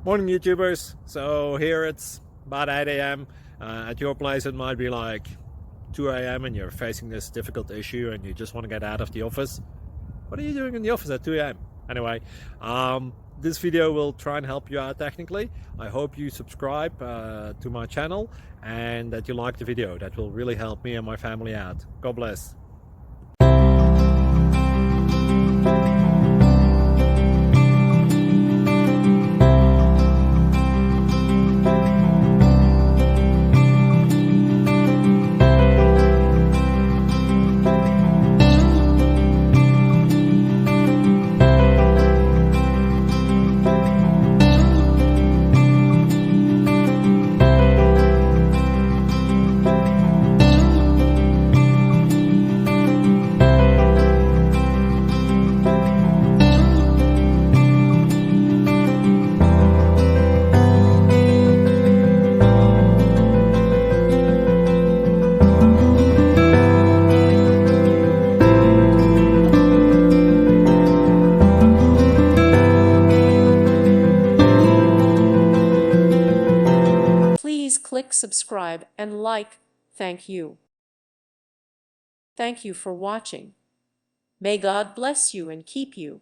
Morning YouTubers. So here it's about 8 a.m. At your place it might be like 2 a.m. and you're facing this difficult issue and you just want to get out of the office. What are you doing in the office at 2 a.m.? Anyway, this video will try and help you out technically. I hope you subscribe to my channel and that you like the video. That will really help me and my family out. God bless. Please click subscribe and like. Thank you. Thank you for watching. May God bless you and keep you.